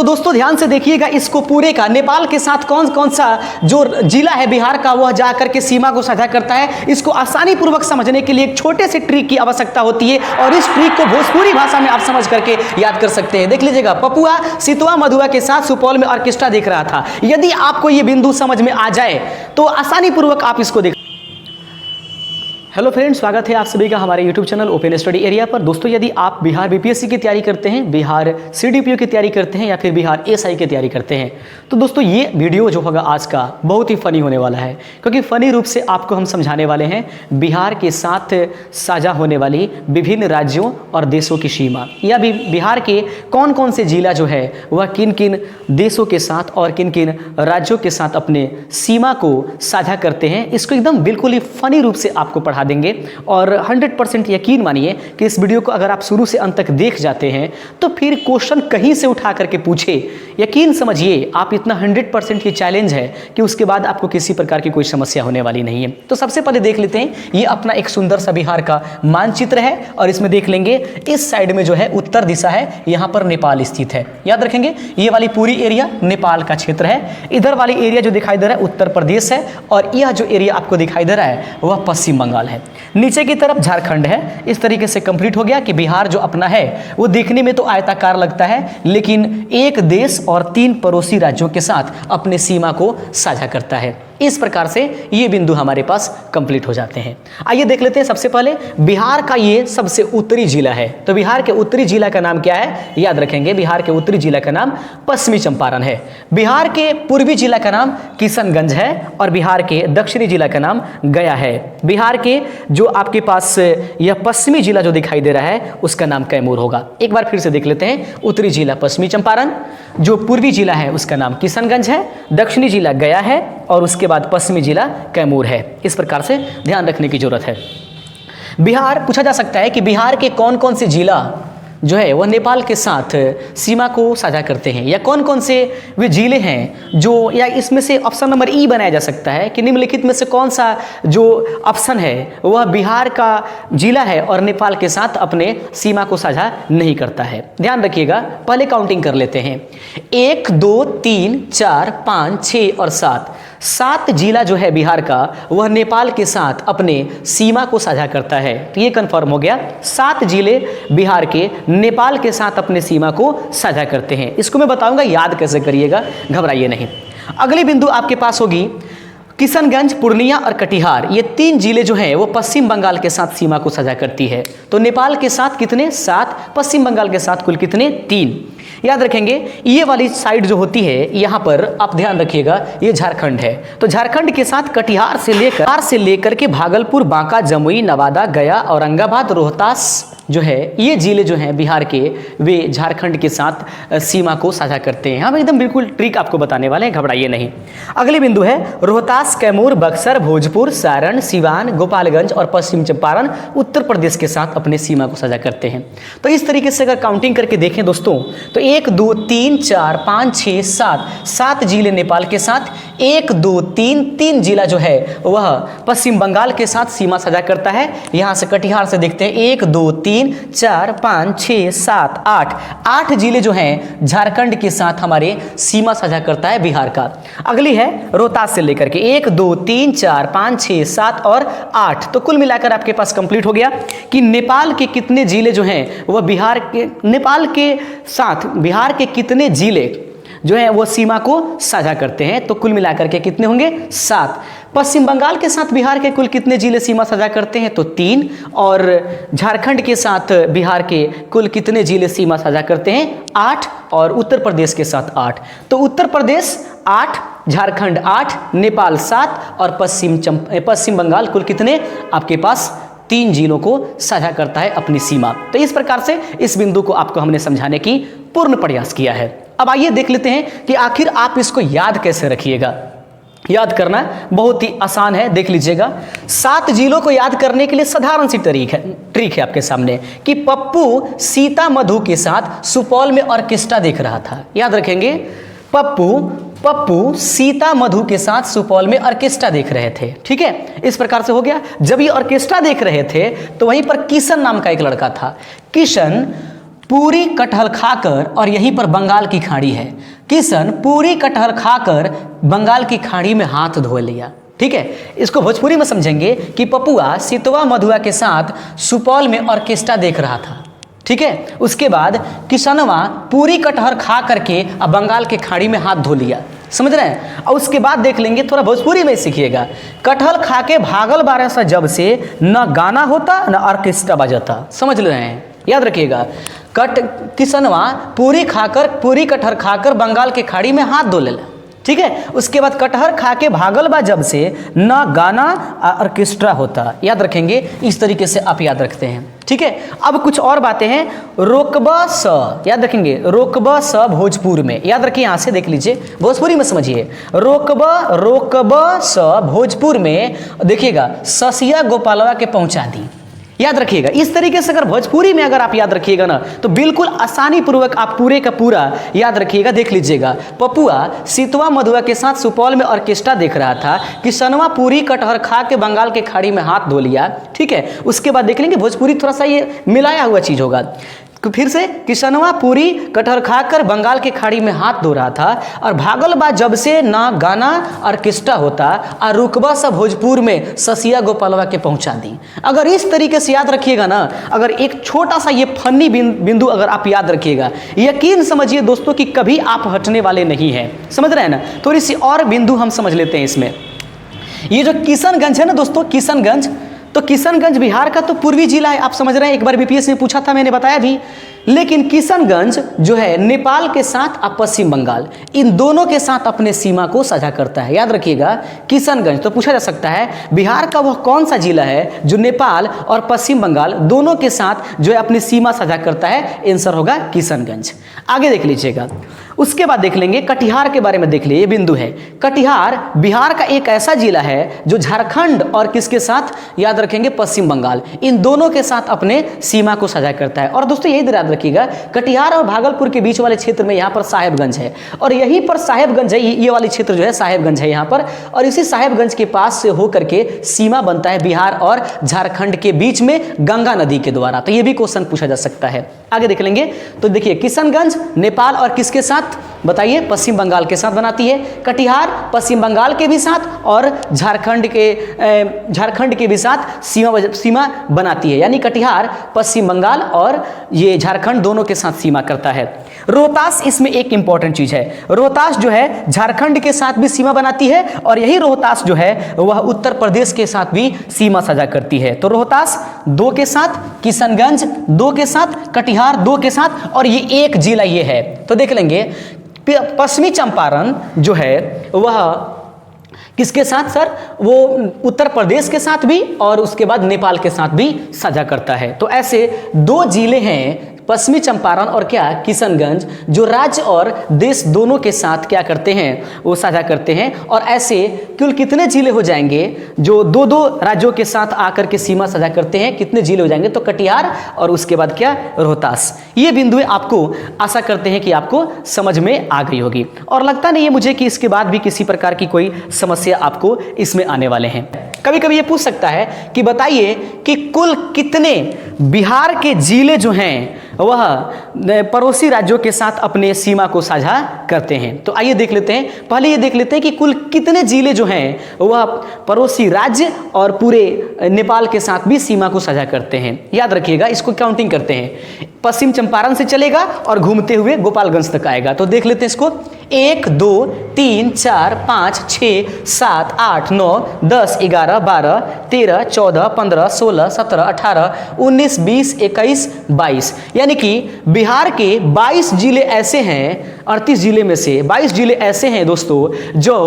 तो दोस्तों ध्यान से देखिएगा इसको पूरे का, नेपाल के साथ कौन कौन सा जो जिला है बिहार का वह जाकर के सीमा को साझा करता है, इसको आसानी पूर्वक समझने के लिए एक छोटे से ट्रिक की आवश्यकता होती है और इस ट्रिक को भोजपुरी भाषा में आप समझ करके याद कर सकते हैं। देख लीजिएगा, पपुआ सीतवा मधुआ के साथ सुपौल में ऑर्केस्ट्रा देख रहा था। यदि आपको ये बिंदु समझ में आ जाए तो आसानी पूर्वक आप इसको देख। हेलो फ्रेंड्स, स्वागत है आप सभी का हमारे YouTube channel open study area पर। दोस्तों यदि आप बिहार बीपीएससी की तैयारी करते हैं, बिहार सीडीपीओ की तैयारी करते हैं या फिर बिहार एसआई की तैयारी करते हैं तो दोस्तों ये वीडियो जो होगा आज का बहुत ही फनी होने वाला है, क्योंकि फनी रूप से आपको हम समझाने वाले हैं बिहार के साथ साझा होने वाली विभिन्न राज्यों और देशों की सीमा, या भी बिहार के कौन कौन से जिला जो है वह किन किन देशों के साथ और किन किन राज्यों के साथ अपने सीमा को साझा करते हैं। इसको एकदम बिल्कुल ही फनी रूप से आपको पढ़ा देंगे और 100% यकीन मानिए कि इस वीडियो को अगर आप शुरू से अंत तक देख जाते हैं तो फिर क्वेश्चन कहीं से उठा करके पूछे, यकीन समझिए आप इतना 100% ये चैलेंज है कि उसके बाद आपको किसी प्रकार की कोई समस्या होने वाली नहीं है। तो सबसे पहले देख लेते हैं, ये अपना एक सुंदर सा बिहार का मानचित्र है और इसमें देख लेंगे इस साइड में जो है उत्तर दिशा है, यहाँ पर नेपाल स्थित है। याद रखेंगे ये वाली पूरी एरिया नेपाल का क्षेत्र है, इधर वाली एरिया जो दिखाई दे रहा है उत्तर प्रदेश है और यह जो एरिया आपको दिखाई दे रहा है वह पश्चिम बंगाल है। नीचे की तरफ झारखंड है। इस तरीके से कंप्लीट हो गया कि बिहार जो अपना है वो देखने में तो आयताकार लगता है, लेकिन एक देश और 3 पड़ोसी राज्यों के साथ अपने सीमा को साझा करता है। इस प्रकार से ये बिंदु हमारे पास कंप्लीट हो जाते हैं। आइए देख लेते हैं सबसे पहले बिहार का ये सबसे उत्तरी जिला है। तो बिहार के उत्तरी जिला का नाम क्या है? याद रखेंगे, बिहार के उत्तरी जिला का नाम पश्चिमी चंपारण है। बिहार के पूर्वी जिला का नाम किशनगंज है और बिहार के दक्षिणी जिला का नाम गया है। बिहार के जो आपके पास यह पश्चिमी जिला जो दिखाई दे रहा है उसका नाम कैमूर होगा। एक बार फिर से देख लेते हैं, उत्तरी जिला पश्चिमी चंपारण, जो पूर्वी जिला है उसका नाम किशनगंज है, दक्षिणी जिला गया है और उसके बाद पश्चिमी जिला कैमूर है। इस प्रकार से ध्यान रखने की जरूरत है। बिहार पूछा जा सकता है कि बिहार के कौन कौन से जिला जो है वह नेपाल के साथ सीमा को साझा करते हैं, या कौन कौन से वे जिले हैं जो, या इसमें से ऑप्शन नंबर ई बनाया जा सकता है कि निम्नलिखित में से कौन सा जो ऑप्शन है वह बिहार का जिला है और नेपाल के साथ अपने सीमा को साझा नहीं करता है। ध्यान रखिएगा, पहले काउंटिंग कर लेते हैं। 1 2 3 4 5 6 और 7 जिला जो है बिहार का वह नेपाल के साथ अपने सीमा को साझा करता है। तो ये कंफर्म हो गया, 7 जिले बिहार के नेपाल के साथ अपने सीमा को साझा करते हैं। इसको मैं बताऊंगा, याद कैसे करिएगा, घबराइए नहीं। अगली बिंदु आपके पास होगी किशनगंज, पूर्णिया और कटिहार। ये 3 जिले जो हैं वो पश्चिम बंगाल के साथ सीमा को साझा करती है। तो नेपाल के साथ कितने? 7, पश्चिम बंगाल के साथ कुल कितने? 3। याद रखेंगे ये वाली साइड जो होती है यहाँ पर आप ध्यान रखिएगा, ये झारखंड है। तो झारखंड के साथ कटिहार से लेकर के भागलपुर, बांका, जमुई, नवादा, गया, औरंगाबाद, रोहतास जो है ये जिले जो हैं बिहार के वे झारखंड के साथ सीमा को साझा करते हैं। हम एकदम बिल्कुल ट्रिक आपको बताने वाले हैं, घबराइए नहीं। अगली बिंदु है रोहतास, कैमूर, बक्सर, भोजपुर, सारण, सिवान, गोपालगंज और पश्चिम चंपारण उत्तर प्रदेश के साथ अपने सीमा को साझा करते हैं। तो इस तरीके से अगर काउंटिंग करके देखें दोस्तों तो 1 2 3 4 5 6 7 जिले नेपाल के साथ, 1 2 3 जिला जो है वह पश्चिम बंगाल के साथ सीमा साझा करता है। यहाँ से कटिहार से देखते हैं, 1 2 3 4 5 6 7 8 जिले जो हैं झारखंड के साथ हमारे सीमा साझा करता है बिहार का। अगली है रोहतास से लेकर के 1 2 3 4 5 6 7 और 8। तो कुल मिलाकर आपके पास कंप्लीट हो गया कि नेपाल के कितने जिले जो हैं वह बिहार के, नेपाल के साथ बिहार के कितने जिले जो है वो सीमा को साझा करते हैं। तो कुल मिलाकर के कितने होंगे? 7। पश्चिम बंगाल के साथ बिहार के कुल कितने जिले सीमा साझा करते हैं? तो 3। और झारखंड के साथ बिहार के कुल कितने जिले सीमा साझा करते हैं? 8। और उत्तर प्रदेश के साथ 8। तो उत्तर प्रदेश 8, झारखंड 8, नेपाल 7 और पश्चिम बंगाल कुल कितने आपके पास? 3 जिलों को साझा करता है अपनी सीमा। तो इस प्रकार से इस बिंदु को आपको हमने समझाने की पूर्ण प्रयास किया है। अब आइए देख लेते हैं कि आखिर आप इसको याद कैसे रखिएगा। याद करना बहुत ही आसान है, देख लीजिएगा। 7 जिलों को याद करने के लिए साधारण सी ट्रिक है आपके सामने कि पप्पू सीता मधु के साथ सुपौल में ऑर्केस्ट्रा देख रहा था। याद रखेंगे, पप्पू सीता मधु के साथ सुपौल में ऑर्केस्ट्रा देख रहे थे। ठीक है, इस प्रकार से हो गया। जब ये ऑर्केस्ट्रा देख रहे थे तो वहीं पर किशन नाम का एक लड़का था। किशन पूरी कटहल खाकर, और यहीं पर बंगाल की खाड़ी है, किशन पूरी कटहल खाकर बंगाल की खाड़ी में हाथ धो लिया। ठीक है, इसको भोजपुरी में समझेंगे कि पपुआ सितवा मधुआ के साथ सुपौल में ऑर्केस्ट्रा देख रहा था। ठीक है, उसके बाद किशनवा पूरी कटहल खा करके अब बंगाल के खाड़ी में हाथ धो लिया। समझ रहे हैं? और उसके बाद देख लेंगे, थोड़ा भोजपुरी में सीखिएगा। कटहल खा के भागल 12 जब से न गाना होता न ऑर्केस्ट्रा बजाता। समझ रहे हैं? याद रखिएगा, किशनवा पूरी कटहल खाकर बंगाल के खाड़ी में हाथ धो लेला। ठीक है, उसके बाद कटहर खा के भागल बा जब से न गाना ऑर्केस्ट्रा होता। याद रखेंगे, इस तरीके से आप याद रखते हैं। ठीक है, अब कुछ और बातें हैं। रोकबा स, याद रखेंगे, रोकबा स भोजपुर में, याद रखिए, यहां से देख लीजिए, भोजपुरी में समझिए। रोकबा स भोजपुर में देखिएगा, ससिया गोपालवा के पहुंचा दी। याद रखिएगा, इस तरीके से अगर भोजपुरी में अगर आप याद रखिएगा ना, तो बिल्कुल आसानी पूर्वक आप पूरे का पूरा याद रखिएगा। देख लीजिएगा, पपुआ सितवा मधुआ के साथ सुपौल में ऑर्केस्ट्रा देख रहा था, किशनवा पूरी कटहर खा के बंगाल के खाड़ी में हाथ धो लिया। ठीक है, उसके बाद देख लेंगे भोजपुरी थोड़ा सा ये मिलाया हुआ चीज होगा। फिर से, किशनवा पूरी कटहल खाकर बंगाल के खाड़ी में हाथ धो रहा था, और भागल बा जब से ना गाना ऑर्केस्ट्रा होता, और रुकबा सा भोजपुर में ससिया गोपालवा के पहुंचा दी। अगर इस तरीके से याद रखिएगा ना, अगर एक छोटा सा ये फनी बिंदु अगर आप याद रखिएगा, यकीन समझिए दोस्तों कि कभी आप हटने वाले नहीं हैं। समझ रहे हैं ना? थोड़ी सी और बिंदु हम समझ लेते हैं इसमें। ये जो किशनगंज है ना दोस्तों, किशनगंज, तो किशनगंज बिहार का तो पूर्वी जिला है, आप समझ रहे हैं। एक बार बीपीएस में पूछा था, मैंने बताया भी। लेकिन किशनगंज जो है नेपाल के साथ और पश्चिम बंगाल, इन दोनों के साथ अपने सीमा को साझा करता है। याद रखिएगा, किशनगंज, तो पूछा जा सकता है बिहार का वह कौन सा जिला है जो नेपाल और पश्चिम बंगाल दोनों के साथ जो है अपनी सीमा साझा करता है? आंसर होगा किशनगंज। आगे देख लीजिएगा, उसके बाद देख लेंगे कटिहार के बारे में। देख लीजिए, ये बिंदु है, कटिहार बिहार का एक ऐसा जिला है जो झारखंड और किसके साथ, याद रखेंगे, पश्चिम बंगाल, इन दोनों के साथ अपने सीमा को साझा करता है। और दोस्तों यही याद रखिएगा, कटिहार और भागलपुर के बीच वाले क्षेत्र में यहाँ पर साहेबगंज है, और यहीं पर साहेबगंज है, ये वाली क्षेत्र जो है साहेबगंज है यहाँ पर, और इसी साहेबगंज के पास से होकर के सीमा बनता है बिहार और झारखंड के बीच में गंगा नदी के द्वारा। तो ये भी क्वेश्चन पूछा जा सकता है। आगे देख लेंगे, तो देखिए, किशनगंज नेपाल और किसके साथ बताइए? पश्चिम बंगाल के साथ बनाती है। कटिहार पश्चिम बंगाल के भी साथ और झारखंड के भी साथ सीमा बनाती है, यानी कटिहार पश्चिम बंगाल और ये झारखंड दोनों के साथ सीमा करता है। रोहतास इसमें एक इंपॉर्टेंट चीज है, रोहतास जो है झारखंड के साथ भी सीमा बनाती है, और यही रोहतास जो है वह उत्तर प्रदेश के साथ भी सीमा साझा करती है। तो रोहतास 2 के साथ, किशनगंज 2 के साथ, कटिहार 2 के साथ, और ये एक जिला ये है। तो देख लेंगे, पश्चिमी चंपारण जो है वह किसके साथ सर? वो उत्तर प्रदेश के साथ भी और उसके बाद नेपाल के साथ भी साझा करता है। तो ऐसे 2 जिले हैं, पश्चिमी चंपारण और क्या, किशनगंज, जो राज्य और देश दोनों के साथ क्या करते हैं, वो साझा करते हैं। और ऐसे कुल कितने जिले हो जाएंगे जो 2-2 राज्यों के साथ आकर के सीमा साझा करते हैं? कितने जिले हो जाएंगे? तो कटिहार और उसके बाद क्या, रोहतास। ये बिंदुएं आपको आशा करते हैं कि आपको समझ में आ गई होगी, और लगता नहीं है मुझे कि इसके बाद भी किसी प्रकार की कोई समस्या आपको इसमें आने वाले हैं। कभी कभी ये पूछ सकता है कि बताइए कि कुल कितने बिहार के जिले जो हैं वह पड़ोसी राज्यों के साथ अपने सीमा को साझा करते हैं? तो आइए देख लेते हैं। पहले ये देख लेते हैं कि कुल कितने जिले जो हैं वह पड़ोसी राज्य और पूरे नेपाल के साथ भी सीमा को साझा करते हैं। याद रखिएगा, इसको काउंटिंग करते हैं। पश्चिम चंपारण से चलेगा और घूमते हुए गोपालगंज तक आएगा। तो देख लेते हैं इसको, 1 2 3 4 5 6 7 8 9 10 11 12 13 14 15 16 17 18 19 20 21 22, यानी कि बिहार के 22 जिले ऐसे हैं, 38 जिले में से 22 जिले ऐसे हैं दोस्तों जो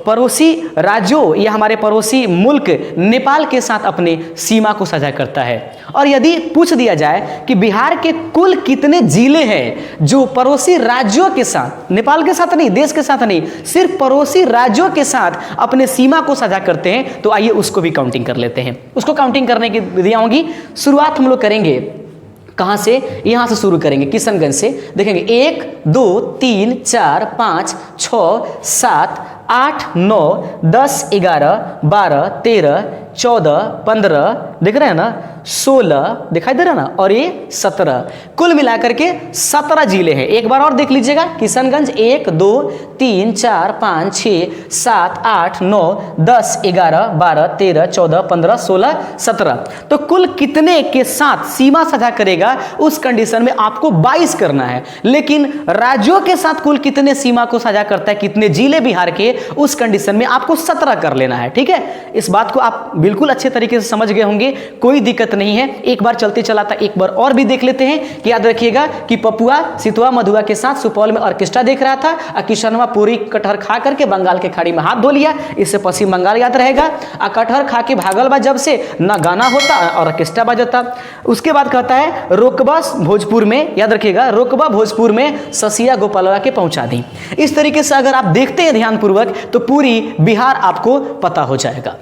पड़ोसी राज्यों या हमारे पड़ोसी मुल्क नेपाल के साथ अपने सीमा को साझा करता है। और यदि पूछ दिया जाए कि बिहार के कुल कितने जिले हैं जो पड़ोसी राज्यों के साथ, नेपाल के साथ नहीं, देश के साथ नहीं, सिर्फ पड़ोसी राज्यों के साथ अपने सीमा को साझा करते हैं, तो आइए उसको भी काउंटिंग कर लेते हैं। उसको काउंटिंग करने की विधियां होंगी। शुरुआत हम लोग करेंगे कहां से? यहां से शुरू करेंगे, किशनगंज से। देखेंगे 1 2 3 4 5 6 7 8 9 10 11 12 13 14, 15, दिख रहे हैं ना, 16 दिखाई दे रहा है ना, और ये 17, कुल मिलाकर के 17 जिले हैं। एक बार और देख लीजिएगा, किशनगंज 1, 2, 3, 4, 5, 6, 7, 8, 9, 10, 11, 12, 13, 14, 15, 16, 17। तो कुल कितने के साथ सीमा साझा करेगा उस कंडीशन में आपको 22 करना है, लेकिन राज्यों के साथ कुल कितने सीमा को साझा करता है, कितने जिले बिहार के, उस कंडीशन में आपको 17 कर लेना है। ठीक है, इस बात को आप बिल्कुल अच्छे तरीके से समझ गए होंगे, कोई दिक्कत नहीं है। एक बार चलते चलाता एक बार और भी देख लेते हैं कि याद रखिएगा कि पपुआ सितुआ मधुआ के साथ सुपौल में ऑर्केस्ट्रा देख रहा था, और किशनवा पूरी कटहर खा करके बंगाल के खाड़ी में हाथ धो लिया, इससे पश्चिम बंगाल याद रहेगा। और कटहर खा के भागल बा जब से ना गाना होता और ऑर्केस्ट्रा बजता। उसके बाद कहता है रोकबा भोजपुर में, याद रखिएगा रोकबा भोजपुर में ससिया गोपालवा के पहुंचा दी। इस तरीके से अगर आप देखते हैं ध्यानपूर्वक तो पूरी बिहार आपको पता हो जाएगा।